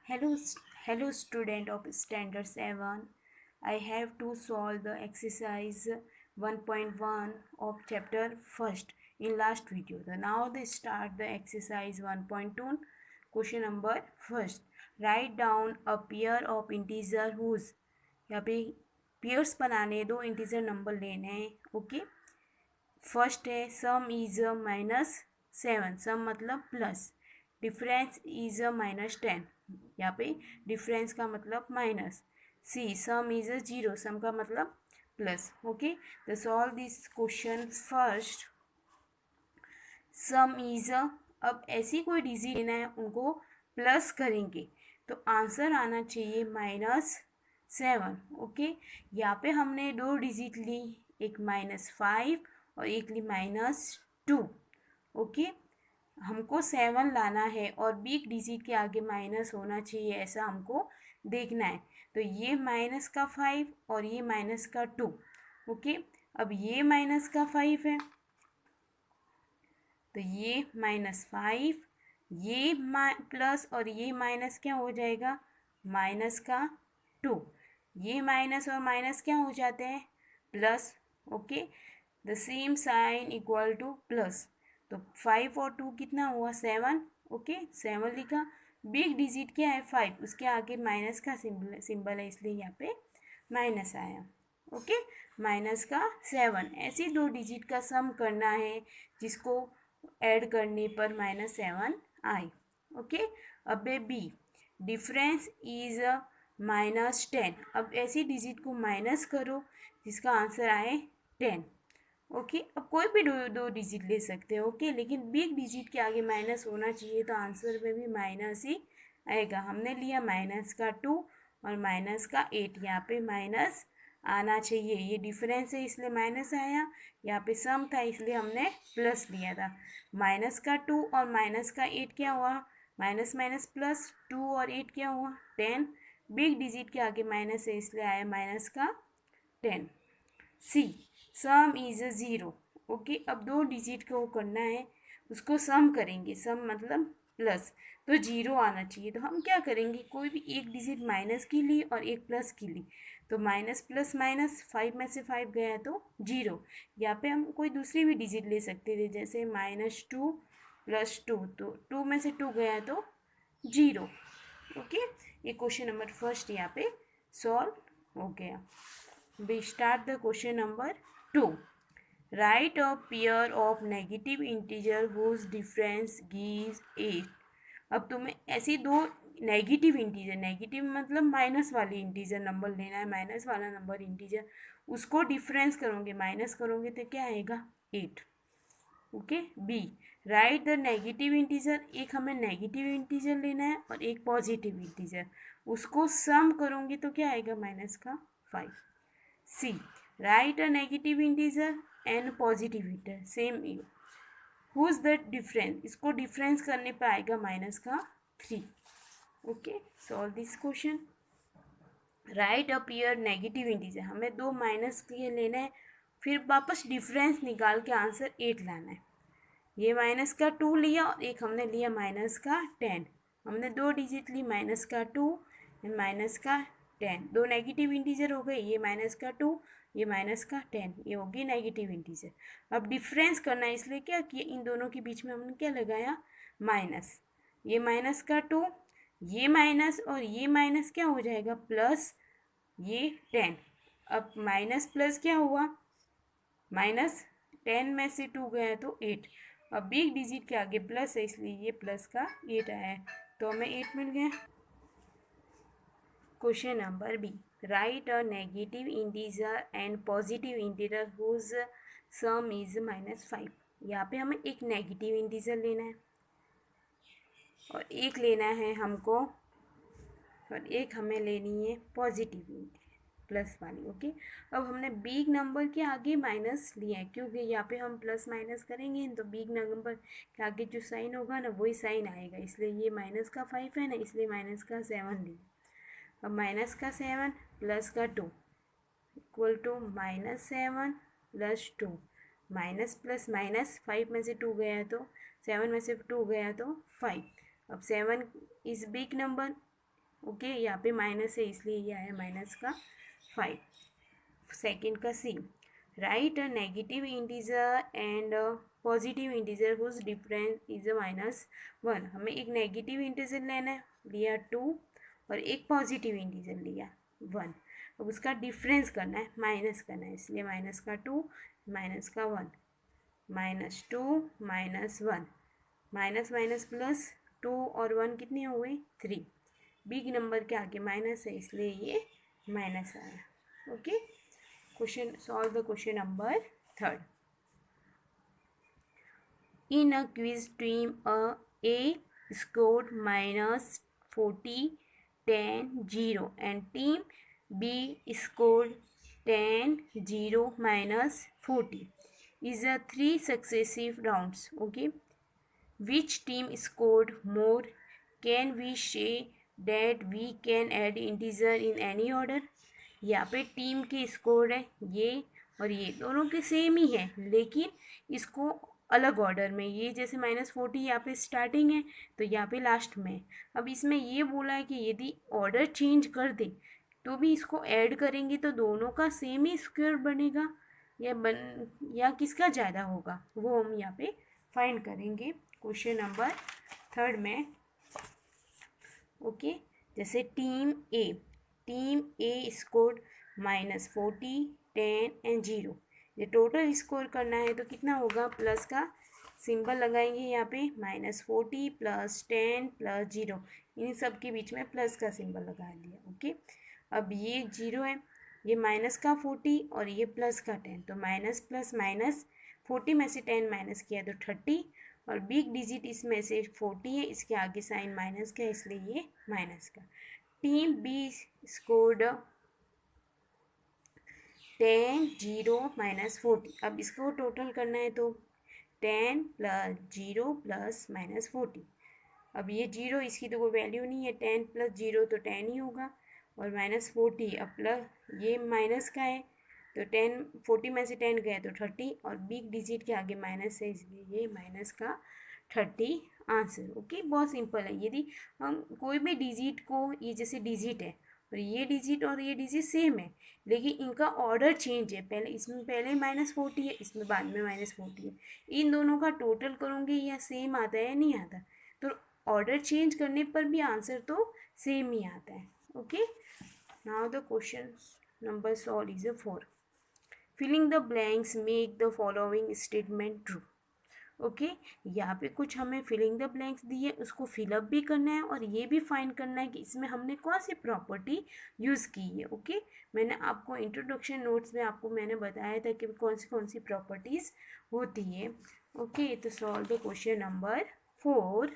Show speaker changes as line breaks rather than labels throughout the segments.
Hello, hello student of standard 7. I have to solve the exercise 1.1 of chapter first in last video. Now they start the exercise 1.2 question number first. Write down a pair of integer whose यहाँ पे pairs बनाने दो integer number लेने हैं okay. First है सम is -7 सम मतलब plus difference is -10 यहाँ पे डिफरेंस का मतलब माइनस सी सम इज 0 सम का मतलब plus okay. The solve this question first some is अब ऐसी कोई डिजिट लेना है उनको प्लस करेंगे तो आंसर आना चाहिए -7 ओके। यहाँ पे हमने दो डिजिट ली एक -5 और एक ली -2 ओके। हमको 7 लाना है और बिग डिजिट के आगे माइनस होना चाहिए ऐसा हमको देखना है। तो ये -5 और ये -2 ओके। अब ये -5 है तो ये -5 ये प्लस और ये माइनस क्या हो जाएगा -2 ये माइनस और माइनस क्या हो जाते हैं plus okay. The same sign equal to plus तो 5 और 2 कितना हुआ 7 ओके 7 लिखा। बिग डिजिट क्या है 5 उसके आगे माइनस का सिंबल है इसलिए यहाँ पे माइनस आया ओके। माइनस का 7 ऐसी दो डिजिट का सम करना है जिसको ऐड करने पर -7 आए ओके। अब बी डिफरेंस इज -10 अब ऐसी डिजिट को माइनस करो जिसका आंसर आए 10 ओके। अब कोई भी दो डिजिट ले सकते हैं ओके लेकिन बिग डिजिट के आगे माइनस होना चाहिए तो आंसर में भी माइनस ही आएगा। हमने लिया -2 और -8 यहाँ पे माइनस आना चाहिए ये डिफरेंस है इसलिए माइनस आया। यहाँ पे सम था इसलिए हमने प्लस लिया था। -2 और -8 क्या हुआ माइनस माइनस प्लस 2 और 8 क्या हुआ 10 बिग डिजिट के आगे माइनस है इसलिए आया -10। सी सम इज 0 ओके। अब दो डिजिट को करना है उसको सम करेंगे सम मतलब प्लस तो 0 आना चाहिए। तो हम क्या करेंगे कोई भी एक डिजिट माइनस की ली और एक प्लस की ली तो माइनस प्लस माइनस 5 में से 5 गया तो 0। यहाँ पे हम कोई दूसरी भी डिजिट ले सकते थे जैसे -2 + 2 तो 2 में से 2 गया तो 0 ओके। ये क्वेश्चन नंबर फर्स्ट यहाँ पे सॉल्व हो गया। We start the question number 2. Write a pair of negative integer whose difference gives 8. अब तुम्हें ऐसी दो नेगेटिव मतलब माइनस वाली इंटीजर नंबर लेना है माइनस वाला नंबर इंटीजर उसको डिफरेंस करोगे माइनस करोगे तो क्या आएगा 8 okay. B write the negative integer एक हमें नेगेटिव इंटीजर लेना है और एक पॉजिटिव इंटीजर उसको सम करोगे तो क्या आएगा -5। C write a negative integer and positive integer same whose that difference इसको डिफरेंस करने पे आएगा -3 okay. Solve this question write a pair negative integer हमें दो माइनस के लेना है फिर वापस डिफरेंस निकाल के आंसर 8 लाना है। ये -2 लिया और एक हमने लिया -10 हमने दो डिजिट ली -2 एंड -10 दो नेगेटिव इंटीजर हो गए ये -2 ये -10 ये होगी नेगेटिव इंटीजर। अब डिफरेंस करना है इसलिए क्या किया इन दोनों के बीच में हमने क्या लगाया माइनस ये -2 ये माइनस और ये माइनस क्या हो जाएगा प्लस ये 10। अब माइनस प्लस क्या हुआ -10 में से 2 गया तो 8। अब बिग डिजिट के आगे प्लस है इसलिए ये प्लस का 8 आया है तो हमें 8 मिल गया। Question number B write a negative integer and positive integer whose sum is -5। यहाँ पे हमें एक नेगेटिव इंटीजर लेना है और एक लेना है हमको और एक हमें लेनी है पॉजिटिव प्लस वाली ओके। अब हमने बिग नंबर के आगे माइनस लिया है क्योंकि यहाँ पे हम प्लस माइनस करेंगे तो बिग नंबर के आगे जो साइन होगा ना वही साइन आएगा इसलिए ये -5 है ना इसलिए -7 लिया। अब -7 प्लस का 2 equal to -7 + 2 minus plus minus 5 में से 2 गया तो 7 में से 2 गया तो 5। अब 7 इज़ बिग नंबर ओके, यहाँ पे माइनस है इसलिए ये आया माइनस का 5। सेकेंड का c, write a negative integer and positive integer whose difference is -1। हमें एक नेगेटिव इंटीजर लेना है, लिया 2, और एक पॉजिटिव इंटीजर लिया 1। अब उसका डिफरेंस करना है, माइनस करना है, इसलिए माइनस का 2 माइनस का 1, -2 -1, माइनस माइनस प्लस 2 और 1 कितने हो गए 3। बिग नंबर के आगे माइनस है इसलिए ये माइनस आया। Okay, question solve the question number 3rd। In a quiz team A scored -40, 10, 0 and team B scored 10, 0, -40 is a 3 successive rounds. Okay, which team scored more? Can we say that we can add integer in any order? यहाँ पे team के score है ये और ये दोनों के same ही है, लेकिन इसको अलग ऑर्डर में, ये जैसे -40 यहाँ पे स्टार्टिंग है तो यहाँ पे लास्ट में। अब इसमें ये बोला है कि यदि ऑर्डर चेंज कर दे तो भी इसको ऐड करेंगे तो दोनों का सेम ही स्क्वायर बनेगा या किसका ज़्यादा होगा वो हम यहाँ पे फाइंड करेंगे क्वेश्चन नंबर 3rd में। ओके, जैसे टीम ए स्कोर -40, 10 एंड 0। ये टोटल स्कोर करना है तो कितना होगा, प्लस का सिंबल लगाएंगे यहाँ पे, -40 + 10 + 0, इन सब के बीच में प्लस का सिंबल लगा दिया। ओके, अब ये 0 है, ये माइनस का 40 और ये प्लस का 10, तो माइनस प्लस माइनस, 40 में से 10 माइनस किया तो 30, और बिग डिजिट इसमें से 40 है, इसके आगे साइन माइनस का इसलिए ये माइनस का। Team B scored 10, 0, -40। अब इसको टोटल करना है तो 10 + 0 + -40। अब ये 0 इसकी तो कोई वैल्यू नहीं है, 10 + 0 तो 10 ही होगा, और -40 अब प्लस ये माइनस का है तो 10, 40 में से 10 गया तो 30, और बिग डिजिट के आगे माइनस है इसलिए ये माइनस का 30 आंसर। ओके, बहुत सिंपल है। यदि हम कोई भी डिजिट को, ये जैसे डिजिट है और ये डिजिट सेम है, लेकिन इनका ऑर्डर चेंज है, पहले इसमें पहले -40 है, इसमें बाद में -40 है, इन दोनों का टोटल करूँगी या सेम आता है या नहीं आता, तो ऑर्डर चेंज करने पर भी आंसर तो सेम ही आता है। Okay, now the question number solve is 4। Filling the blanks make the following statement true. Okay, यहाँ पे कुछ हमें फिलिंग द ब्लैंक्स दिए, उसको फिलअप भी करना है और ये भी फाइंड करना है कि इसमें हमने कौन सी प्रॉपर्टी यूज़ की है। ओके, मैंने आपको इंट्रोडक्शन नोट्स में आपको मैंने बताया था कि कौन सी प्रॉपर्टीज़ होती है। ओके, तो सॉल्व द क्वेश्चन नंबर 4।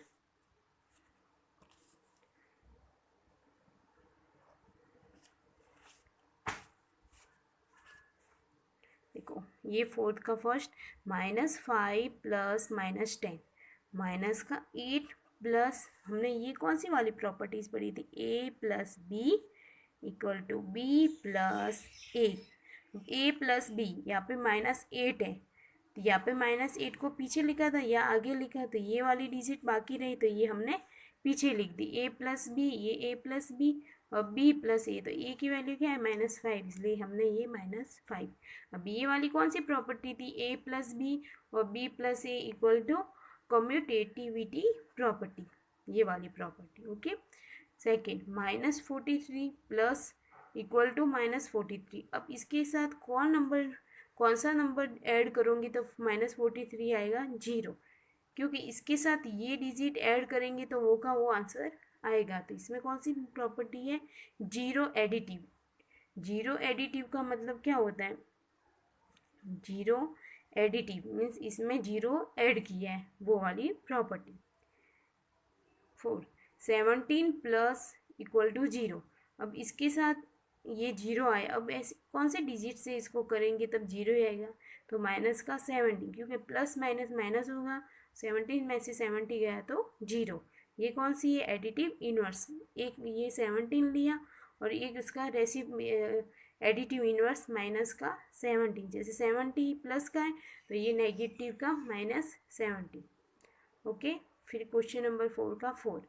देखो, ये 4th का फर्स्ट, -5 + -10, माइनस का 8 प्लस, हमने ये कौन सी वाली प्रॉपर्टीज़ पढ़ी थी, a + b = b + a + b। यहाँ पे -8 है तो यहाँ पे -8 को पीछे लिखा था या आगे लिखा, तो ये वाली डिजिट बाकी रही तो ये हमने पीछे लिख दी, a + b, ये a + b और b + a, तो a की वैल्यू क्या है -5, इसलिए हमने ये -5। अब ये वाली कौन सी प्रॉपर्टी थी, a + b और b + a = कम्यूटेटिविटी प्रॉपर्टी, ये वाली property. Okay, second, -43 plus equal to -43। अब इसके साथ कौन सा नंबर ऐड करूँगी तो -43 आएगा 0, क्योंकि इसके साथ ये डिजिट ऐड करेंगे तो वो का वो आंसर आएगा। तो इसमें कौन सी प्रॉपर्टी है, जीरो एडिटिव। जीरो एडिटिव का मतलब क्या होता है, जीरो एडिटिव मीन्स इसमें जीरो ऐड किया है, वो वाली प्रॉपर्टी। 4, 17 plus equal to 0। अब इसके साथ ये 0 आए, अब ऐसे कौन से डिजिट से इसको करेंगे तब 0 ही आएगा, तो माइनस का 70, क्योंकि प्लस माइनस माइनस होगा, 17 में से 70 गया तो 0। ये कौन सी है, एडिटिव इनवर्स। एक ये 17 लिया और एक इसका एडिटिव इनवर्स माइनस का 70, जैसे 70 प्लस का है तो ये नेगेटिव का -70। ओके, फिर क्वेश्चन नंबर 4 का 4,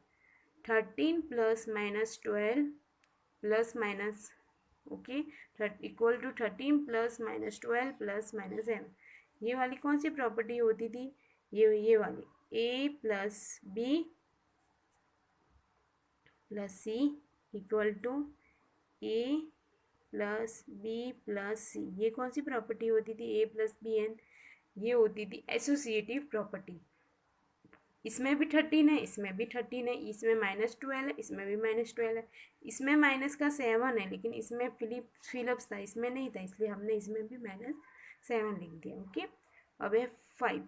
13 plus minus 12 plus minus, okay, equal to 13 plus minus 12 plus minus m। ये वाली कौन सी प्रॉपर्टी होती थी? ये वाली, a plus b plus C equal to a plus b plus c. ये कौन सी प्रॉपर्टी होती थी? a plus b n. ये होती थी एसोसिएटिव प्रॉपर्टी। इसमें भी 13 है, इसमें भी 13 है, इसमें -12 है, इसमें भी -12 है, इसमें माइनस का 7 है, लेकिन इसमें फिलिप्स था, इसमें नहीं था, इसलिए हमने इसमें भी -7 लिख दिया। ओके, अब है 5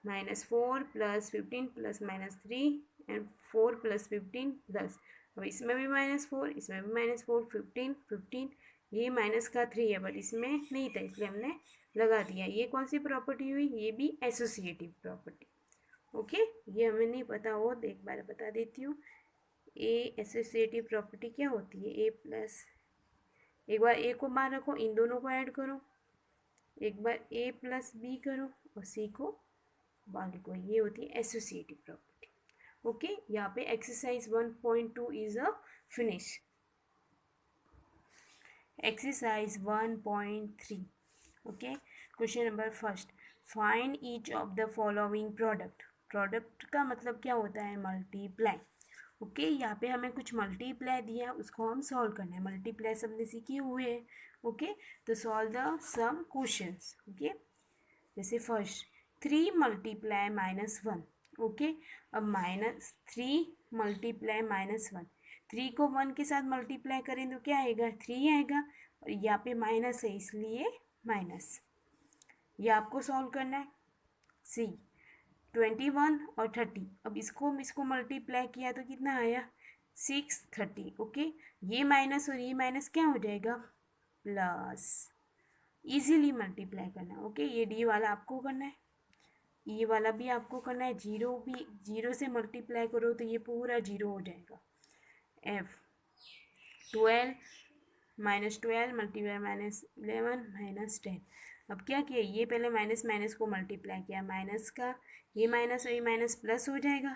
-4 plus 15 plus -3 and 4 plus 15 plus, अब इसमें भी -4, इसमें भी -4, 15 15, ये माइनस का 3 है, बट इसमें नहीं था, इसलिए हमने लगा दिया। ये कौन सी प्रॉपर्टी हुई? ये भी एसोसिएटिव प्रॉपर्टी। ओके, ये हमें नहीं पता हो तो एक बार बता देती हूँ। ए एसोसिएटिव प्रॉपर्टी क्या होती है? ए प्लस, एक बार ए को बाहर रखो, इन दोनों को ऐड करो, एक बार ए प्लस बी करो और सी को बाहर लिखो, ये होती है एसोसिएटिव प्रॉपर्टी। ओके, यहाँ पे exercise 1.2 is a finish. Exercise 1.3, okay, question number first, find each of the following product. Product का मतलब क्या होता है? मल्टीप्लाई। ओके, यहाँ पे हमें कुछ मल्टीप्लाई दिया है, उसको हम सॉल्व करना है। मल्टीप्लाई सबने सीखे हुए हैं। ओके, तो solve the some questions. Okay, जैसे फर्स्ट 3 मल्टीप्लाई -1। ओके, अब -3 मल्टीप्लाई -1, 3 को 1 के साथ मल्टीप्लाई करें तो क्या आएगा? 3 आएगा, और यहाँ पे माइनस है इसलिए माइनस। ये आपको सॉल्व करना है। सी 21 और 30, अब इसको मल्टीप्लाई किया तो कितना आया? 630। ओके, ये माइनस और ये माइनस क्या हो जाएगा? प्लस। इजीली मल्टीप्लाई करना है। ओके, ये डी वाला आपको करना है, ये वाला भी आपको करना है। जीरो भी, जीरो से मल्टीप्लाई करो तो ये पूरा जीरो हो जाएगा। F 12 -12 multiply -11 -10। अब क्या किया? ये पहले माइनस माइनस को मल्टीप्लाई किया, माइनस का ये माइनस और ये माइनस प्लस हो जाएगा।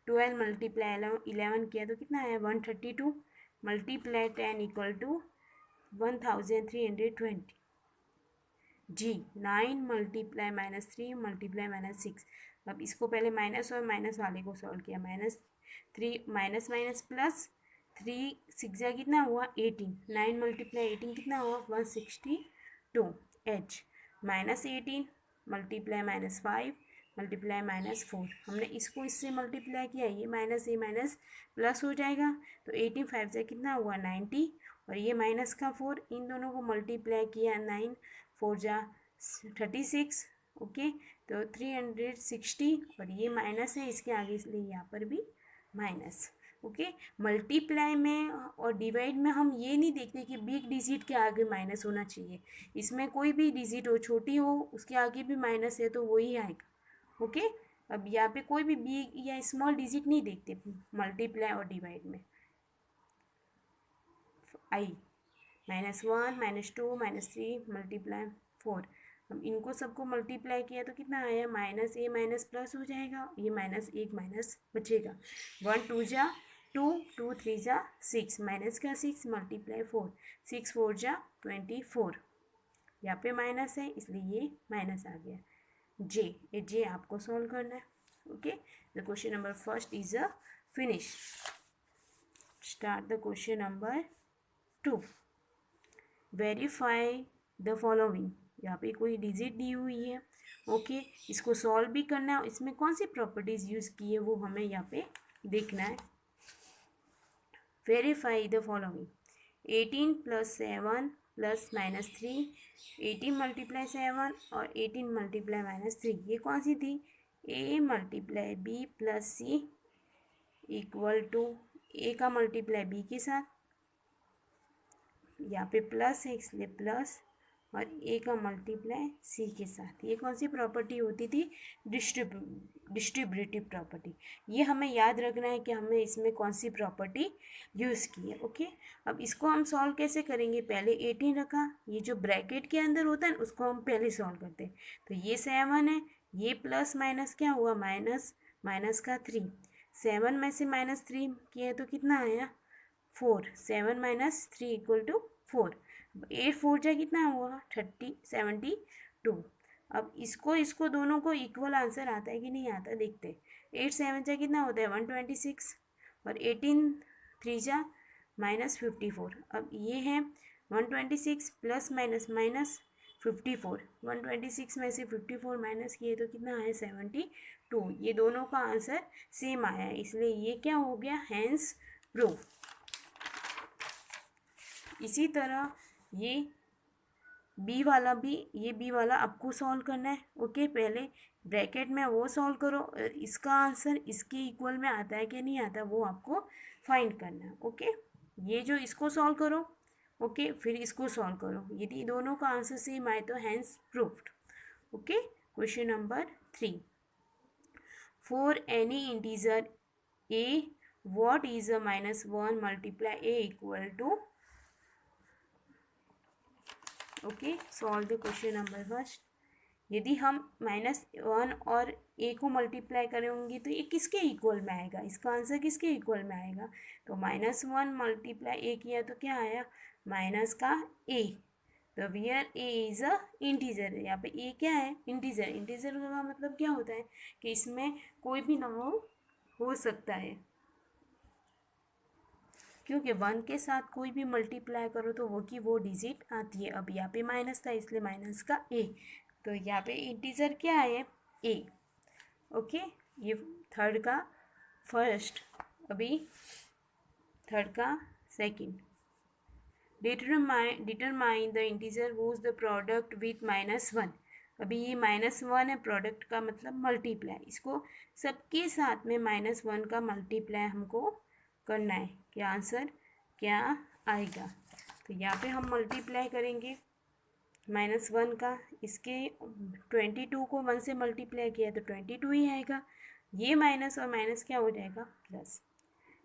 12 मल्टीप्लाई 11 किया तो कितना आया? 132 multiply 10 equal to 1320। G 9 multiply -3 multiply -6। अब इसको पहले माइनस और माइनस वाले को सॉल्व किया, -3 माइनस माइनस प्लस, 3 6 जा कितना हुआ? 18, 9 मल्टीप्लाई 18 कितना हुआ? 162। एच -18 मल्टीप्लाई -5 मल्टीप्लाई -4, हमने इसको इससे मल्टीप्लाई किया, ये माइनस प्लस हो जाएगा, तो 18 5 से कितना हुआ? 90, और ये माइनस का 4, इन दोनों को मल्टीप्लाई किया, 9 4 जा 36। ओके, तो 360, और ये माइनस है इसके आगे, इसलिए यहाँ पर भी माइनस। ओके, मल्टीप्लाई में और डिवाइड में हम ये नहीं देखते कि बिग डिजिट के आगे माइनस होना चाहिए, इसमें कोई भी डिजिट हो, छोटी हो, उसके आगे भी माइनस है तो वही आएगा। ओके, अब यहाँ पे कोई भी बिग या स्मॉल डिजिट नहीं देखते मल्टीप्लाई और डिवाइड में। आई -1 -2 -3 मल्टीप्लाई 4, हम इनको सबको मल्टीप्लाई किया तो कितना आया? माइनस ए माइनस प्लस हो जाएगा, ये माइनस एक माइनस बचेगा, 1 2 जा 2 2 3 जा 6, माइनस का 6 मल्टीप्लाई 4, 6 4 जा 24, यहाँ पे माइनस है इसलिए ये माइनस आ गया। जे आपको सॉल्व करना है। Okay, the question number first is a finish. Start the question number 2। Verify the following, यहाँ पे कोई डिजिट दी हुई है। ओके, इसको सॉल्व भी करना है, इसमें कौन सी प्रॉपर्टीज यूज की है वो हमें यहाँ पे देखना है। वेरीफाई द फॉलोइंग, 18 + 7 + -3, 18 मल्टीप्लाई 7 और 18 मल्टीप्लाई -3, ये कौन सी थी? a multiply b plus C equal to a का मल्टीप्लाई b के साथ, यहाँ पे प्लस है इसलिए प्लस, और a का मल्टीप्लाई c के साथ। ये कौन सी प्रॉपर्टी होती थी? Distributive property. ये हमें याद रखना है कि हमने इसमें कौन सी प्रॉपर्टी यूज़ की है। ओके, अब इसको हम सॉल्व कैसे करेंगे? पहले 18 रखा, ये जो ब्रैकेट के अंदर होता है उसको हम पहले सॉल्व करते हैं। तो ये 7 है, ये प्लस माइनस क्या हुआ? माइनस का 3, 7 में से -3 किया तो कितना आया 4। 7 - 3 = 4। 8 4 जा कितना हुआ 72। अब इसको दोनों को इक्वल आंसर आता है कि नहीं आता देखते। 8 7 जा कितना होता है 126 और 18 3 जा -54। अब ये है 126 प्लस माइनस माइनस 54। 126 में से 54 माइनस किए तो कितना आया 72। ये दोनों का आंसर सेम आया, इसलिए ये क्या हो गया हैंस प्रूफ। इसी तरह ये बी वाला आपको सॉल्व करना है। ओके, पहले ब्रैकेट में वो सॉल्व करो, इसका आंसर इसके इक्वल में आता है कि नहीं आता वो आपको फाइंड करना है। ओके, ये जो इसको सॉल्व करो, ओके, फिर इसको सॉल्व करो, यदि दोनों का आंसर सेम आए तो hence proofed. Okay, question number 3, for any integer a what is a -1 multiply a equal to। Okay, solve the question number first. यदि हम -1 और a को मल्टीप्लाई करेंगे तो ये किसके इक्वल में आएगा, इसका आंसर किसके इक्वल में आएगा। तो -1 × a किया तो क्या आया माइनस का a। तो wear a is a integer, यहाँ पे a क्या है इंटीजर। इंटीजर का मतलब क्या होता है कि इसमें कोई भी नंबर हो सकता है, क्योंकि 1 के साथ कोई भी मल्टीप्लाई करो तो वो की वो डिजिट आती है। अब यहाँ पे माइनस था इसलिए माइनस का a, तो यहाँ पे इंटीजर क्या है a। ओके, ये थर्ड का फर्स्ट, अभी थर्ड का second. Determine the integer whose the product with -1। अभी ये -1 है, प्रोडक्ट का मतलब मल्टीप्लाई, इसको सबके साथ में -1 का मल्टीप्लाई हमको करना है कि आंसर क्या आएगा। तो यहाँ पे हम मल्टीप्लाई करेंगे -1 का, इसके 22 को 1 से मल्टीप्लाई किया तो 22 ही आएगा। ये माइनस और माइनस क्या हो जाएगा प्लस।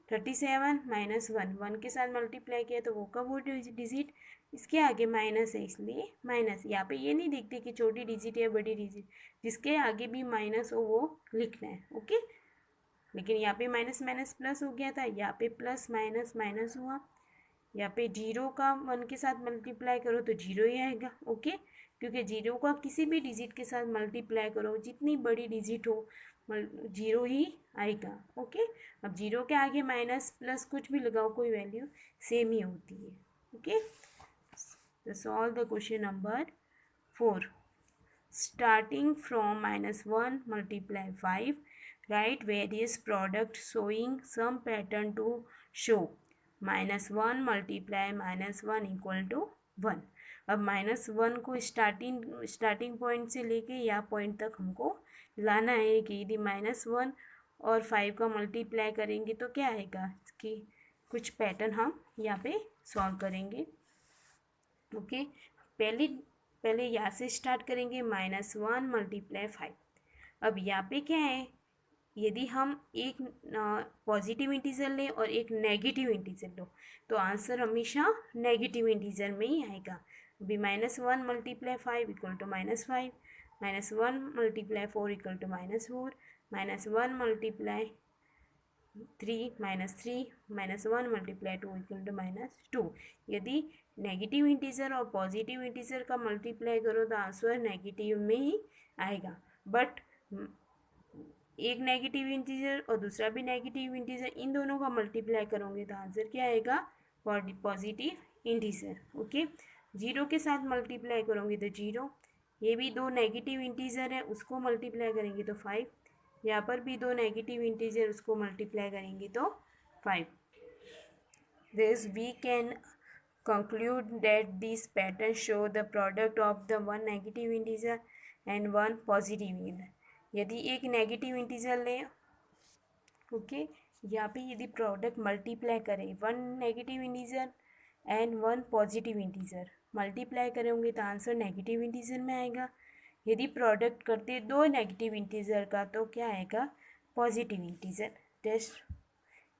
37 -1 1 के साथ मल्टीप्लाई किया तो वो का वो डिजिट, इसके आगे माइनस है इसलिए माइनस। यहाँ पे ये नहीं देखते कि छोटी डिजिट या बड़ी डिजिट, जिसके आगे भी माइनस हो वो लिखना है। ओके, लेकिन यहाँ पे माइनस माइनस प्लस हो गया था, यहाँ पे प्लस माइनस माइनस हुआ। यहाँ पे 0 का 1 के साथ मल्टीप्लाई करो तो 0 ही आएगा। ओके, क्योंकि 0 का किसी भी डिजिट के साथ मल्टीप्लाई करो, जितनी बड़ी डिजिट हो 0 ही आएगा। ओके, अब 0 के आगे माइनस प्लस कुछ भी लगाओ कोई वैल्यू सेम ही होती है। ओके, तो solve the question number 4। Starting from -1 multiply 5, write various product showing some pattern to show -1 multiply -1 = 1। अब -1 को स्टार्टिंग पॉइंट से लेके या पॉइंट तक हमको लाना है कि यदि -1 और 5 का मल्टीप्लाई करेंगे तो क्या आएगा, कि कुछ पैटर्न हम यहाँ पे सॉल्व करेंगे। ओके, पहले यहाँ से स्टार्ट करेंगे -1 × 5। अब यहाँ पे क्या है, यदि हम एक पॉजिटिव इंटीजर लें और एक नेगेटिव इंटीजर लो तो आंसर हमेशा नेगेटिव इंटीजर में ही आएगा। अभी -1 × 5 = -5, -1 × 4 = -4, -1 × 3 -3 -1 × 2 = -2। यदि नेगेटिव इंटीजर और पॉजिटिव इंटीजर का मल्टीप्लाई करो तो आंसर नेगेटिव में ही आएगा। बट एक नेगेटिव इंटीजर और दूसरा भी नेगेटिव इंटीजर, इन दोनों का मल्टीप्लाई करोगे तो आंसर क्या आएगा पॉजिटिव इंटीजर। ओके, 0 के साथ मल्टीप्लाई करोगे तो 0, ये भी दो नेगेटिव इंटीजर है उसको मल्टीप्लाई करेंगे तो 5, यहाँ पर भी दो नेगेटिव इंटीजर उसको मल्टीप्लाई करेंगे तो 5। This we can conclude that these patterns show the product of the one negative integer and one positive integer। यदि एक नेगेटिव इंटीजर लें, ओके, यहाँ पे यदि प्रोडक्ट मल्टीप्लाई करें 1 negative integer and 1 positive integer, multiply करेंगे तो आंसर नेगेटिव इंटीजर में आएगा। यदि प्रोडक्ट करते 2 नेगेटिव इंटीजर का तो क्या आएगा पॉजिटिव इंटीजर। टेस्ट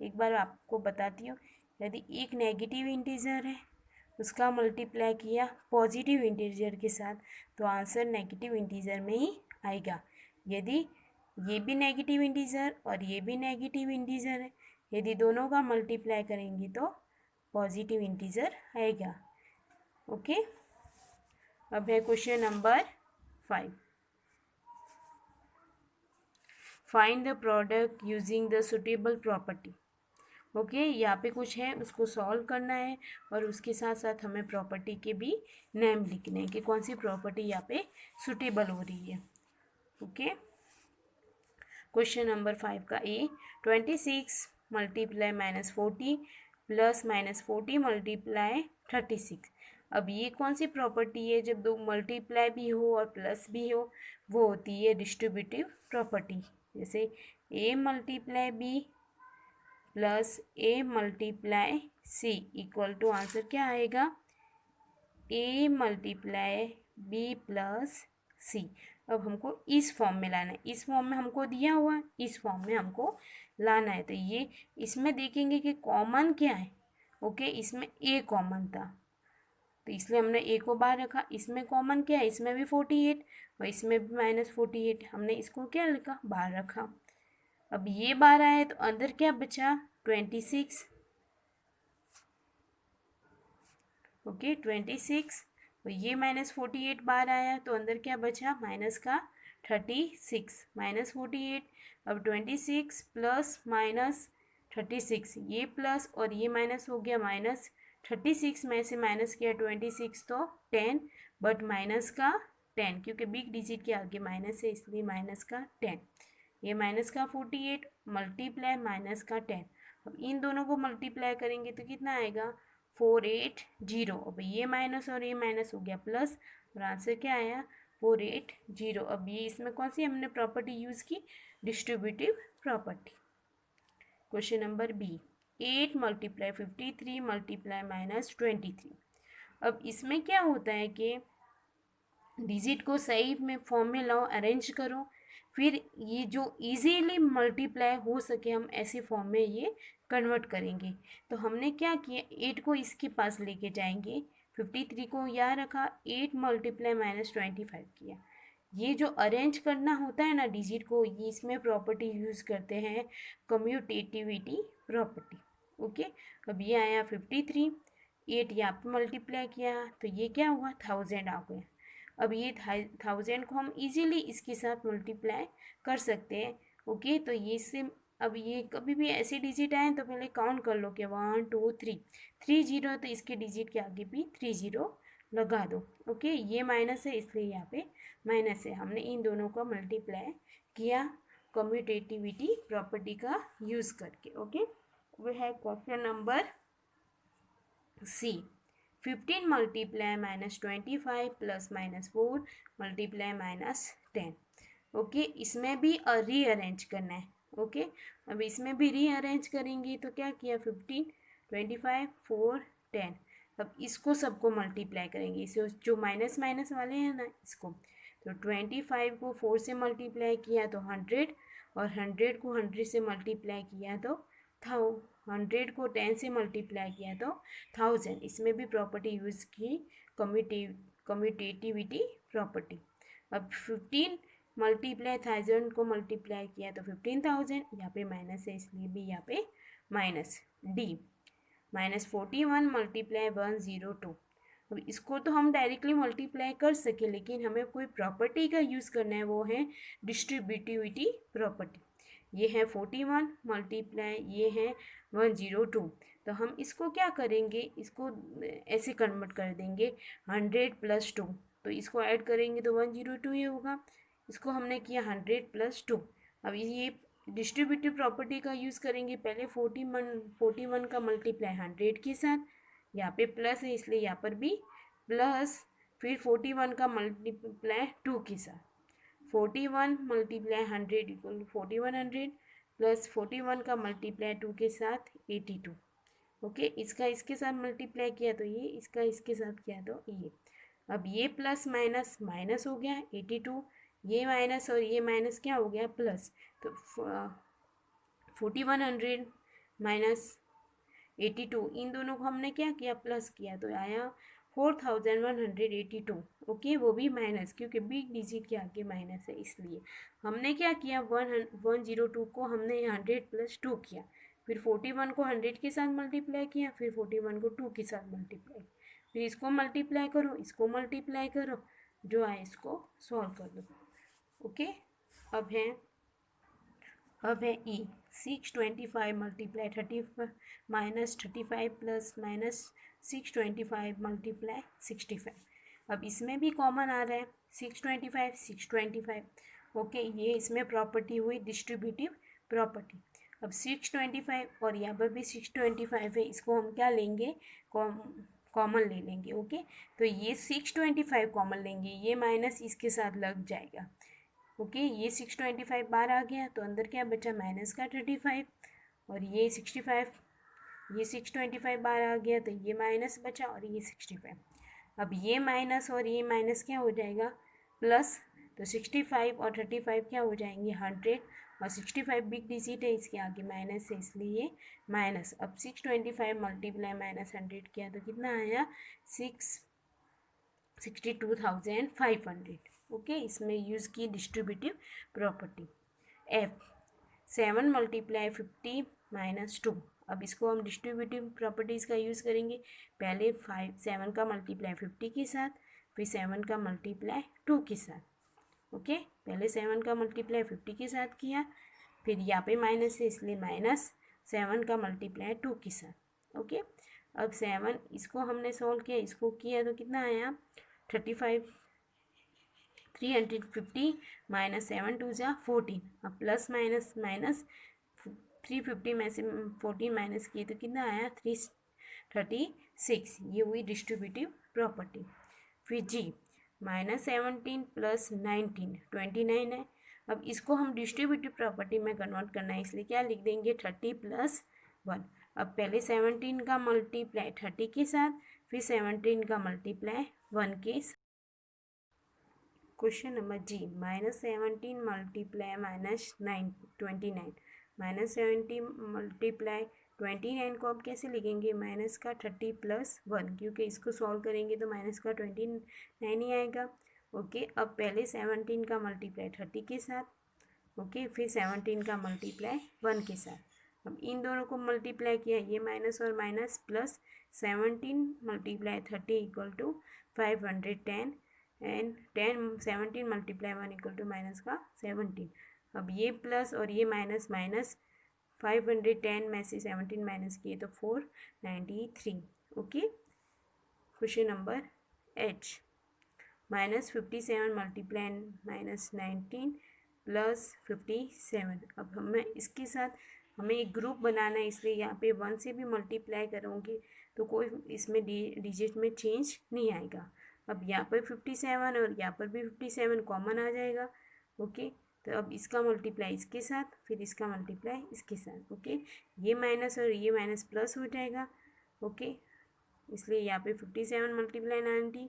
एक बार आपको बताती हूँ, यदि एक नेगेटिव इंटीजर है उसका मल्टीप्लाई किया पॉजिटिव इंटीजर के साथ तो आंसर नेगेटिव इंटीजर में ही आएगा। यदि ये भी नेगेटिव इंटीजर और ये भी नेगेटिव इंटीजर है। यदि दोनों का मल्टीप्लाई करेंगे तो पॉजिटिव इंटीजर आएगा। ओके, अब है question number 5। Find the product using the suitable property. Okay, यहाँ पे कुछ है उसको सॉल्व करना है और उसके साथ साथ हमें प्रॉपर्टी के भी नेम लिखने हैं कि कौन सी प्रॉपर्टी यहाँ पे सुटेबल हो रही है। ओके, क्वेश्चन नंबर 5 का ए, 26 मल्टीप्लाई -40 प्लस -40 मल्टीप्लाई 36। अब ये कौन सी प्रॉपर्टी है? जब दो मल्टीप्लाई भी हो और प्लस भी हो, वो होती है डिस्ट्रीब्यूटिव प्रॉपर्टी। जैसे a multiply b plus a multiply c equal to answer क्या आएगा? A multiply b plus c. अब हमको इस फॉर्म में लाना है, इस फॉर्म में हमको दिया हुआ है, इस फॉर्म में हमको लाना है। तो ये इसमें देखेंगे कि कॉमन क्या है। ओके, इसमें ए कॉमन था तो इसलिए हमने ए को बाहर रखा। इसमें कॉमन क्या है? इसमें भी 48 और इसमें भी -48, हमने इसको क्या लिखा? बाहर रखा। अब ये बाहर आया तो अंदर क्या बचा? 26। ओके, 26 और ये -48 बाहर आया तो अंदर क्या बचा? माइनस का 36 -48। अब 26 प्लस -36, ये प्लस और ये माइनस हो गया -36 में से माइनस किया 26 तो 10, बट माइनस का 10 क्योंकि बिग डिजिट के आगे माइनस है इसलिए माइनस का 10। ये माइनस का 48 मल्टीप्लाई माइनस का 10। अब इन दोनों को मल्टीप्लाई करेंगे तो कितना आएगा? 480। अब ये माइनस और ये माइनस हो गया प्लस और आंसर क्या आया? 480। अब ये इसमें कौन सी हमने प्रॉपर्टी यूज़ की? Distributive property. Question number B, 8 multiply 53 multiply -23। अब इसमें क्या होता है कि डिजिट को सही में फॉर्म में लाओ, अरेंज करो, फिर ये जो इजीली मल्टीप्लाई हो सके हम ऐसे फॉर्म में ये कन्वर्ट करेंगे। तो हमने क्या किया? 8 को इसके पास लेके जाएंगे, 53 को यहाँ रखा, 8 मल्टीप्लाई -25 किया। ये जो अरेंज करना होता है ना डिजिट को, ये इसमें प्रॉपर्टी यूज़ करते हैं, कम्यूटेटिविटी प्रॉपर्टी। ओके, अब ये आया 53, 8 यहाँ पे मल्टीप्लाई किया तो ये क्या हुआ? 1000 आ गया। अब ये 1000 को हम इजीली इसके साथ मल्टीप्लाई कर सकते हैं। ओके, तो ये से अब ये कभी भी ऐसे डिजिट आए तो पहले काउंट कर लो कि 1 2 3, 3 0 तो इसके डिजिट के आगे भी 3 0 लगा दो। ओके, ये माइनस है इसलिए यहाँ पे माइनस है। हमने इन दोनों का मल्टीप्लाई किया कम्यूटेटिविटी प्रॉपर्टी का यूज़ करके। ओके, वो है question number C, 15 multiply -25 plus -4 multiply -10। Okay, इसमें भी रीअरेंज करना है। ओके, अब इसमें भी रीअरेंज करेंगे तो क्या किया? 15 25 4 10। अब इसको सबको मल्टीप्लाई करेंगे, इसे जो माइनस माइनस वाले हैं ना इसको। तो 25 को 4 से मल्टीप्लाई किया तो 100 और 100 को 100 से मल्टीप्लाई किया तो 100 को 10 से मल्टीप्लाई किया तो 1000। इसमें भी प्रॉपर्टी यूज़ की, कम्यूटेटिविटी प्रॉपर्टी। अब 15 मल्टीप्लाई 1000 को मल्टीप्लाई किया तो 15000, यहाँ पे माइनस है इसलिए भी यहाँ पे माइनस। D, -41 multiply 102। अब इसको तो हम डायरेक्टली मल्टीप्लाई कर सके लेकिन हमें कोई प्रॉपर्टी का यूज़ करना है, वो है डिस्ट्रीब्यूटिविटी प्रॉपर्टी। ये है 41 मल्टीप्लाई ये है 102। तो हम इसको क्या करेंगे? इसको ऐसे कन्वर्ट कर देंगे 100 + 2, तो इसको ऐड करेंगे तो 102 ही होगा। इसको हमने किया 100 + 2। अब ये डिस्ट्रीब्यूटिव प्रॉपर्टी का यूज़ करेंगे। पहले 41 का मल्टीप्लाई 100 के साथ, यहाँ पे प्लस है इसलिए यहाँ पर भी प्लस, फिर 41 का मल्टीप्लाई 2 के साथ। 41 मल्टीप्लाई 100 इक्वल 4100 प्लस 41 का मल्टीप्लाई 2 के साथ 82। ओके, इसका इसके साथ मल्टीप्लाई किया तो ये, इसका इसके साथ किया तो ये। अब ये प्लस माइनस माइनस हो गया 82, ये माइनस और ये माइनस क्या हो गया? प्लस। तो 4100 - 82, इन दोनों को हमने क्या किया? प्लस किया तो आया 4182। ओके, वो भी माइनस, क्योंकि बिग डिजिट के आगे माइनस है, इसलिए हमने क्या किया, 102 को हमने 100+2 किया, फिर 41 को 100 के साथ मल्टीप्लाई किया, फिर 41 को 2 के साथ मल्टीप्लाई, फिर इसको मल्टीप्लाई करो, इसको मल्टीप्लाई करो, जो आए इसको सॉल्व कर दो। ओके, अब है ई 625 multiply 30 minus 35 plus minus 625 multiply 65। अब इसमें भी कॉमन आ रहा है 625। ओके, ये इसमें प्रॉपर्टी हुई डिस्ट्रीब्यूटिव प्रॉपर्टी। अब 625 और यहाँ पर भी 625 है, इसको हम क्या लेंगे, कॉमन ले लेंगे। ओके, तो ये 625 कॉमन लेंगे, ये माइनस इसके साथ लग जाएगा। ओके, ये 625 बाहर आ गया, तो अंदर क्या बचा, माइनस का 35, और ये 65, ये 625 बाहर आ गया, तो ये माइनस बचा और ये 65। अब ये माइनस और ये माइनस क्या हो जाएगा, प्लस, तो 65 और 35 क्या हो जाएंगे, 100, और 65 बिग डिजिट है, इसके आगे माइनस है, इसलिए माइनस। अब 625 मल्टीप्लाई माइनस 100 किया तो कितना आया, 62,500। ओके, इसमें यूज़ की distributive property. F 7 multiply 50 minus 2। अब इसको हम डिस्ट्रीब्यूटिव प्रॉपर्टीज़ का यूज़ करेंगे। पहले 7 का मल्टीप्लाई 50 के साथ, फिर 7 का मल्टीप्लाई 2 के साथ। ओके, पहले 7 का मल्टीप्लाई 50 के साथ किया, फिर यहाँ पे माइनस है, इसलिए माइनस 7 का मल्टीप्लाई 2 के साथ। ओके, अब 7 इसको हमने सॉल्व किया, इसको किया तो कितना आया, 35, 350 माइनस 7 2 जा 14। अब प्लस माइनस माइनस 350 में से 14 माइनस किए तो कितना आया, 336। ये हुई डिस्ट्रीब्यूटिव प्रॉपर्टी। फिर जी माइनस 17 प्लस 19 29 है। अब इसको हम डिस्ट्रीब्यूटिव प्रॉपर्टी में कन्वर्ट करना है, इसलिए क्या लिख देंगे, 30 प्लस 1। अब पहले 17 का मल्टीप्लाई 30 के साथ, फिर 17 का मल्टीप्लाई 1 के साथ। Question number g minus 17 multiply minus 29, minus 17 multiply 29 को अब कैसे लिखेंगे, माइनस का 30 प्लस 1, क्योंकि इसको सॉल्व करेंगे तो माइनस का 29 ही आएगा। ओके, अब पहले 17 का मल्टीप्लाई 30 के साथ, ओके, फिर 17 का मल्टीप्लाई 1 के साथ। अब इन दोनों को मल्टीप्लाई किया, ये माइनस और minus plus 17 multiply 30 equal to 510, and 17 multiply 1 equal to minus का 17। अब ये प्लस और ये माइनस माइनस, 510 में से 17 माइनस किए तो 493। Okay, question number H minus 57 multiply minus 19 plus 57। अब हमें इसके साथ हमें एक ग्रुप बनाना है, इसलिए यहाँ पे 1 से भी मल्टीप्लाई करोगे तो कोई इसमें डिजिट में चेंज नहीं आएगा। अब यहाँ पर 57 और यहाँ पर भी 57 कॉमन आ जाएगा। ओके, तो अब इसका मल्टीप्लाई इसके साथ, फिर इसका मल्टीप्लाई इसके साथ। ओके, ये माइनस और ये माइनस प्लस हो जाएगा। ओके, इसलिए यहाँ पे 57 मल्टीप्लाई 90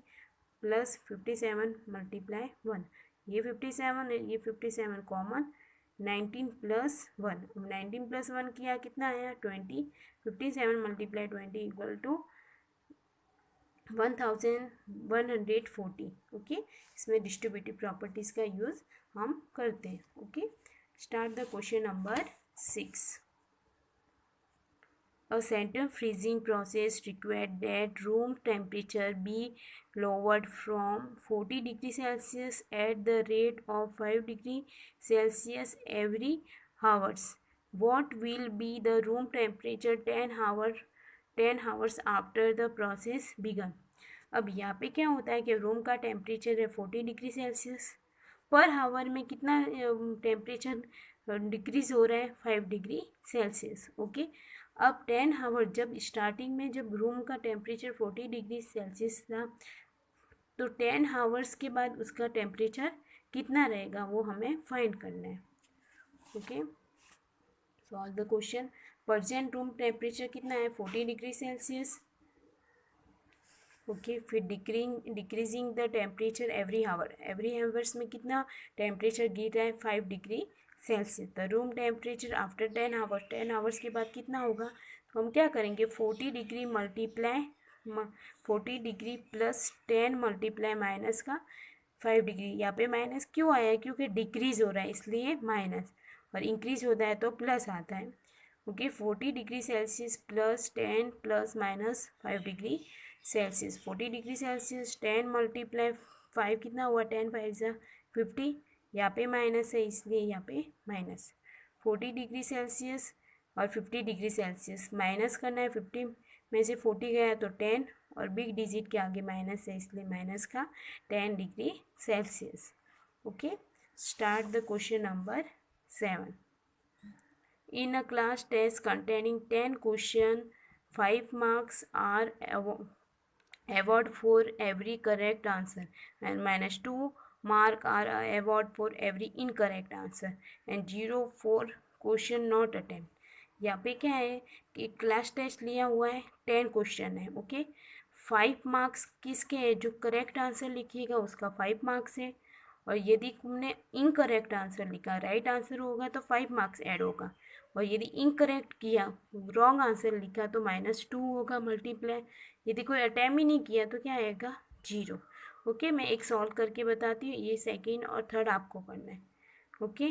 प्लस 57 मल्टीप्लाई 1, ये 57 है, ये 57 कॉमन, 19 प्लस 1। 19 प्लस 1 किया कितना आया, 20। 57 मल्टीप्लाई 20 इक्वल टू 1140। ओके, इसमें डिस्ट्रीब्यूटिव प्रॉपर्टीज़ का यूज़ हम करते हैं। Okay, start the question number 6। A central freezing process required that room temperature be lowered from 40 degrees Celsius at the rate of 5 degrees Celsius every hours. What will be the room temperature 10 hours after the process begun? अब यहाँ पे क्या होता है कि room का temperature है 40 degree Celsius, पर हावर में कितना टेम्परेचर डिक्रीज हो रहा है, 5 डिग्री सेल्सियस। ओके, अब 10 आवर, जब स्टार्टिंग में जब रूम का टेम्परेचर 40 डिग्री सेल्सियस था, तो 10 आवर्स के बाद उसका टेम्परेचर कितना रहेगा वो हमें फाइंड करना है। Okay, solve the question. Present room temperature कितना है, 40 डिग्री सेल्सियस। ओके, फिर decreasing the temperature every hours में कितना टेम्परेचर गिर रहा है, 5 degree Celsius. The room temperature after 10 hours के बाद कितना होगा, तो हम क्या करेंगे, 40 degree multiply 40 degree plus 10 multiply minus का 5 डिग्री। यहाँ पे माइनस क्यों आया है? क्योंकि डिक्रीज हो रहा है इसलिए माइनस, और इंक्रीज होता है तो प्लस आता है। Okay, 40 degree Celsius plus 10 plus minus 5 degree Celsius. 40 degree Celsius 10 multiply 5 कितना हुआ? 10 5 ज़ा 50। यहाँ पे माइनस है इसलिए यहाँ पे माइनस। 40 डिग्री सेल्सियस और 50 डिग्री सेल्सियस माइनस करना है। 50 में से 40 गया तो 10, और बिग डिजिट के आगे माइनस है इसलिए माइनस का 10 degree Celsius. Okay, start the question number 7. In a class test containing 10 questions, 5 marks are awarded for every correct answer and minus 2 mark are awarded for every incorrect answer and 0 for question not attempt. यहाँ पे क्या है कि class test लिया हुआ है, 10 question है। Okay, 5 marks किसके है? जो करेक्ट आंसर लिखिएगा उसका 5 मार्क्स है, और यदि तुमने इनकरेक्ट आंसर लिखा, राइट आंसर होगा तो 5 मार्क्स ऐड होगा, और यदि इनकरेक्ट किया, रॉन्ग आंसर लिखा तो -2 होगा मल्टीप्लाई। यदि कोई अटैम्प्ट ही नहीं किया तो क्या आएगा? 0। ओके, मैं एक सॉल्व करके बताती हूँ, ये सेकेंड और थर्ड आपको करना है। Okay,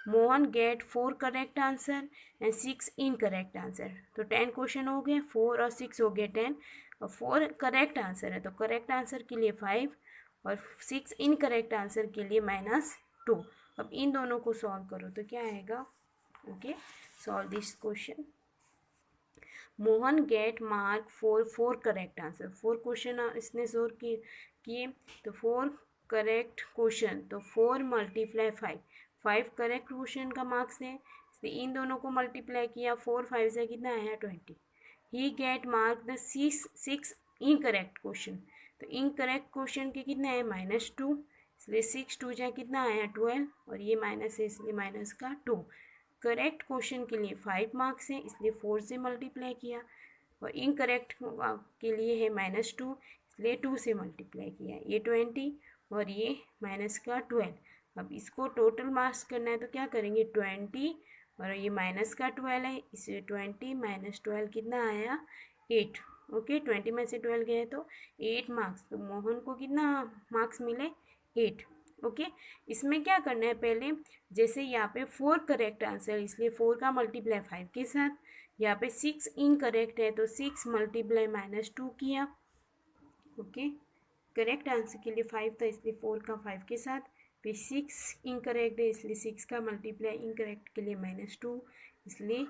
Mohan get 4 correct answer and 6 incorrect answer. तो 10 क्वेश्चन हो गए, 4 और 6 हो गए 10, और 4 करेक्ट आंसर है तो करेक्ट आंसर के लिए 5 और 6 इनकरेक्ट आंसर के लिए -2। अब इन दोनों को सॉल्व करो तो क्या आएगा? Okay, solve this question. Mohan get mark for 4 correct answer. 4 question इसने सॉल्व किए तो 4 करेक्ट क्वेश्चन, तो 4 मल्टीप्लाई 5 करेक्ट क्वेश्चन का मार्क्स है इसलिए इन दोनों को मल्टीप्लाई किया, 4 5 से कितना आया? 20। He get mark the 6 incorrect question, तो इनकरेक्ट क्वेश्चन के कितना है? -2, इसलिए 6 2 जा कितना आया? 12, और ये माइनस है इसलिए माइनस का 2। करेक्ट क्वेश्चन के लिए 5 मार्क्स है इसलिए 4 से मल्टीप्लाई किया, और इनकरेक्ट के लिए है -2 इसलिए 2 से मल्टीप्लाई किया। ये 20 और ये माइनस का 12। अब इसको टोटल मार्क्स करना है तो क्या करेंगे? 20 और ये माइनस का 12 है इसलिए 20 - 12 कितना आया? 8। ओके, 20 में से 12 गए तो 8 मार्क्स, तो मोहन को कितना मार्क्स मिले? 8। ओके, इसमें क्या करना है? पहले जैसे यहाँ पे 4 करेक्ट आंसर इसलिए 4 का मल्टीप्लाई 5 के साथ, यहाँ पे 6 इनकरेक्ट है तो 6 मल्टीप्लाई -2 किया। ओके, करेक्ट आंसर के लिए 5 था इसलिए 4 का 5 के साथ, फिर 6 इनकरेक्ट है इसलिए 6 का मल्टीप्लाई इनकरेक्ट के लिए -2 इसलिए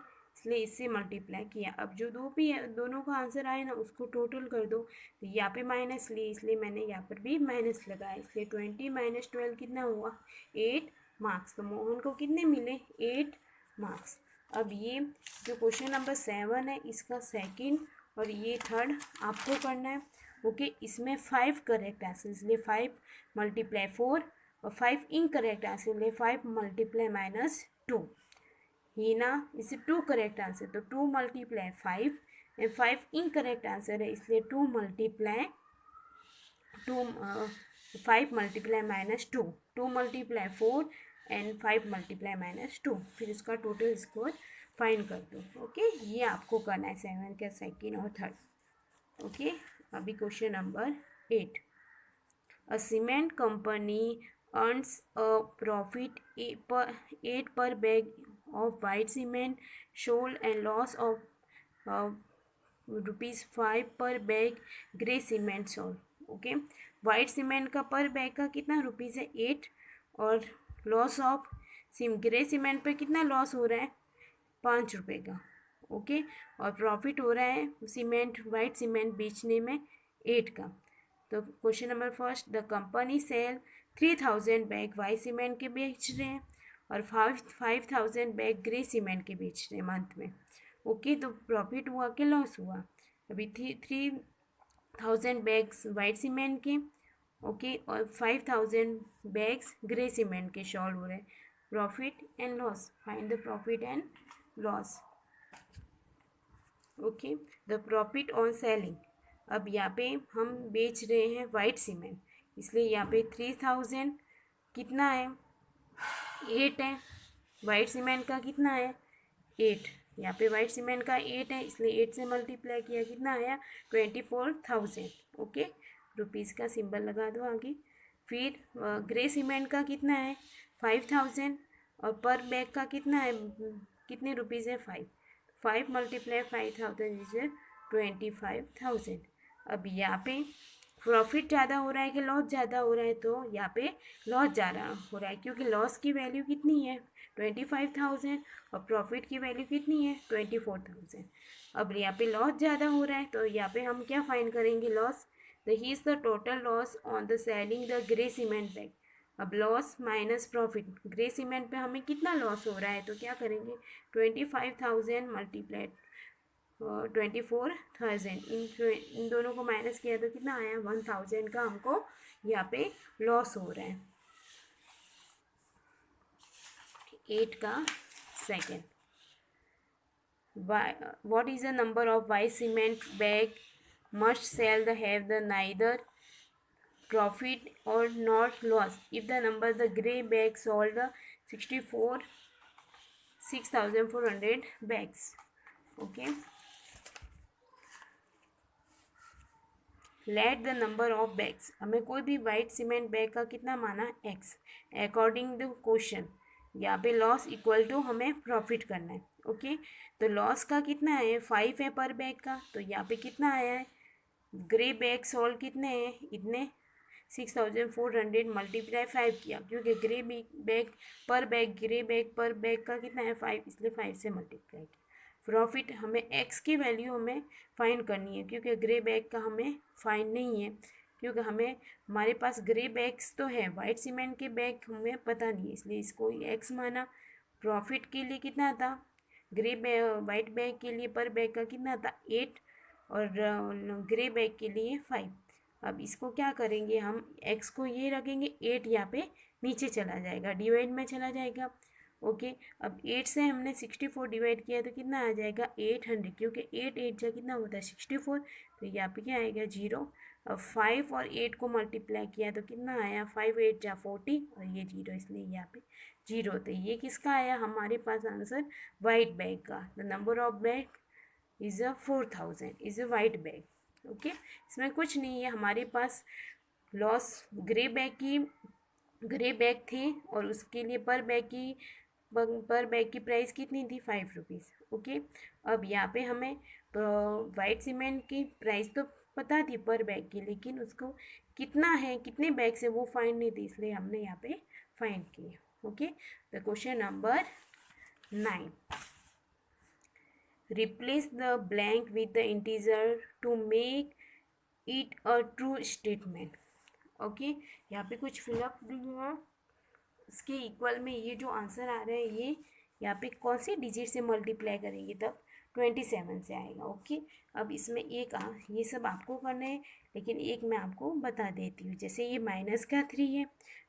इससे मल्टीप्लाई किया। अब जो दोनों का आंसर आए ना उसको टोटल कर दो, तो यहाँ पे माइनस लिए इसलिए मैंने यहाँ पर भी माइनस लगाया इसलिए 20 - 12 कितना हुआ? 8 मार्क्स। तो मोहन को कितने मिले? 8 मार्क्स। अब ये जो क्वेश्चन नंबर 7 है इसका सेकंड और ये थर्ड आपको करना है। ओके, इसमें 5 करेक्ट आंसर इसलिए 5 मल्टीप्लाई 4 और 5 इनकरेक्ट आंसर इसलिए 5 मल्टीप्लाई -2। ये ना इसे 2 करेक्ट आंसर तो 2 मल्टीप्लाई 5 एंड 5 इनकरेक्ट आंसर है इसलिए 2 multiply 5 multiply -2, 2 multiply 4 and 5 multiply -2, फिर इसका टोटल स्कोर फाइंड कर दो। ओके, ये आपको करना है 7 का सेकेंड और थर्ड। ओके, अभी question number 8। A cement company earns a profit 8 per bag of white cement sold and loss of ₹5 पर bag grey cement sold. Okay, white cement का पर बैग का कितना रुपीज़ है? 8, और लॉस ऑफ ग्रे सीमेंट पर कितना लॉस हो रहा है? 5 रुपये का। ओके, और प्रॉफिट हो रहा है वाइट सीमेंट बेचने में 8 का। तो question number first, the company sell 3000 bag white cement के बेच रहे हैं और 5000 बैग ग्रे सीमेंट के बेच रहे हैं मंथ में। ओके, तो प्रॉफिट हुआ कि लॉस हुआ? अभी 3000 बैग्स वाइट सीमेंट के, ओके, और 5000 बैग्स ग्रे सीमेंट के सॉल्व हो रहे हैं। Profit and loss, find the profit and loss. Okay, the profit on selling. अब यहाँ पे हम बेच रहे हैं वाइट सीमेंट इसलिए यहाँ पे 3000 कितना है? 8 है। वाइट सीमेंट का कितना है? 8, यहाँ पे वाइट सीमेंट का 8 है, इसलिए 8 से मल्टीप्लाई किया, कितना आया 24,000। ओके, रुपीज़ का सिंबल लगा दो आगे। फिर ग्रे सीमेंट का कितना है 5,000, और पर बैग का कितना है, कितने रुपीज़ है 5, 5 मल्टीप्लाई 5,000 इज 25,000। अब यहाँ पे प्रॉफिट ज़्यादा हो रहा है कि लॉस ज़्यादा हो रहा है, तो यहाँ पे लॉस ज़्यादा हो रहा है, क्योंकि लॉस की वैल्यू कितनी है 25,000 और प्रॉफिट की वैल्यू कितनी है 24,000। अब यहाँ पे लॉस ज़्यादा हो रहा है, तो यहाँ पे हम क्या फाइंड करेंगे, loss. The he is the total loss on the selling the grey cement bag. अब loss minus profit, grey cement पे हमें कितना लॉस हो रहा है, तो क्या करेंगे 25,000 मल्टीप्लाइड 24,000, इन दोनों को माइनस किया तो कितना आया 1,000 का हमको यहाँ पे लॉस हो रहा है। 8 का second, what is the number of white cement bag must sell the have the neither profit or not loss if the number the gray bag sold 6,400 bags. Okay, let the number of bags, हमें कोई भी white cement bag का कितना माना x according the question. यहाँ पे loss equal to हमें profit करना है। ओके, तो लॉस का कितना है 5 है पर बैग का, तो यहाँ पे कितना आया है, ग्रे बैग सोल्ड कितने हैं, इतने 6,400 मल्टीप्लाई 5 किया, क्योंकि ग्रे बैग पर बैग, ग्रे बैग पर बैग का कितना है 5, इसलिए 5 से मल्टीप्लाई किया। प्रॉफिट हमें एक्स की वैल्यू हमें फाइंड करनी है, क्योंकि ग्रे बैग का हमें फाइंड नहीं है, क्योंकि हमें हमारे पास ग्रे बैग्स तो है, वाइट सीमेंट के बैग हमें पता नहीं है, इसलिए इसको एक्स माना। प्रॉफिट के लिए कितना था, ग्रे बैग वाइट बैग के लिए पर बैग का कितना था 8, और ग्रे बैग के लिए 5। अब इसको क्या करेंगे हम, एक्स को ये रखेंगे, 8 यहाँ पे नीचे चला जाएगा, डिवाइड में चला जाएगा। ओके, अब 8 से हमने 64 डिवाइड किया तो कितना आ जाएगा 800, क्योंकि 8 8 जा कितना होता है 64, तो यहाँ पे क्या आएगा 0। अब 5 और 8 को मल्टीप्लाई किया तो कितना आया 5 8 जा 40, और ये 0, इसलिए यहाँ पे 0। तो ये किसका आया हमारे पास आंसर, वाइट बैग का। The number of bag is 4,000 is a white bag. Okay, इसमें कुछ नहीं है, हमारे पास लॉस ग्रे बैग थी, और उसके लिए पर बैग की प्राइस कितनी थी 5 रुपीज़। ओके, अब यहाँ पे हमें वाइट सीमेंट की प्राइस तो पता थी पर बैग की, लेकिन उसको कितना है, कितने बैग से वो फाइंड नहीं थी, इसलिए हमने यहाँ पे फाइंड किया। Okay, the question number 9, replace the blank with the integer to make it a true statement. Okay, यहाँ पे कुछ फिलअप दिया है, इसके इक्वल में ये जो आंसर आ रहा है, ये यहाँ पे कौन सी डिजिट से मल्टीप्लाई करेंगे तब 27 से आएगा। ओके, अब इसमें एक ये सब आपको करना है, लेकिन एक मैं आपको बता देती हूँ, जैसे ये माइनस का 3 है,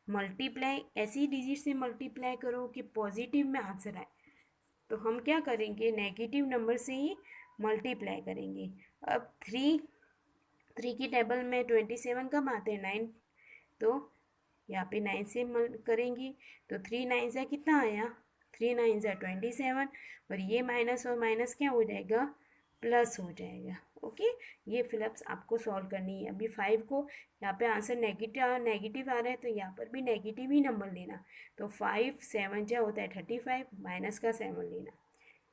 मल्टीप्लाई ऐसी डिजिट से मल्टीप्लाई करो कि पॉजिटिव में आंसर आए, तो हम क्या करेंगे नेगेटिव नंबर से ही मल्टीप्लाई करेंगे। अब 3 की टेबल में 27 कब आते हैं 9, तो यहाँ पे 9 से करेंगे, तो 3 9 से कितना आया 3 9 से 27, और ये माइनस और माइनस क्या हो जाएगा प्लस हो जाएगा। ओके, ये फिलअप्स आपको सॉल्व करनी है। अभी 5 को यहाँ पे आंसर नेगेटिव आ रहा है, तो यहाँ पर भी नेगेटिव ही नंबर लेना, तो 5 7 जो होता है 35, माइनस का 7 लेना।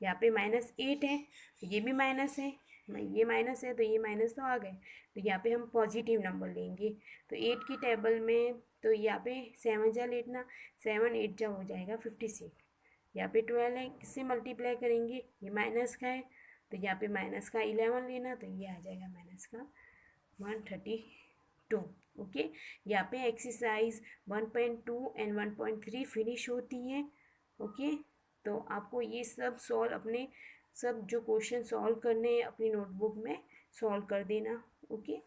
यहाँ पे -8 है, ये भी माइनस है, ये माइनस है, तो ये माइनस तो आ गए, तो यहाँ पे हम पॉजिटिव नंबर लेंगे। तो 8 की टेबल में तो यहाँ पे 7 जा लेना, 7 8 जा हो जाएगा 56। यहाँ पे 12 है, किससे मल्टीप्लाई करेंगे, ये माइनस का है, तो यहाँ पे माइनस का 11 लेना, तो ये आ जाएगा माइनस का 132। ओके, यहाँ पे एक्सरसाइज 1.2 एंड 1.3 फिनिश होती है। ओके, तो आपको ये सब सॉल्व अपने सब जो क्वेश्चन सॉल्व करने हैं अपनी नोटबुक में सॉल्व कर देना। ओके।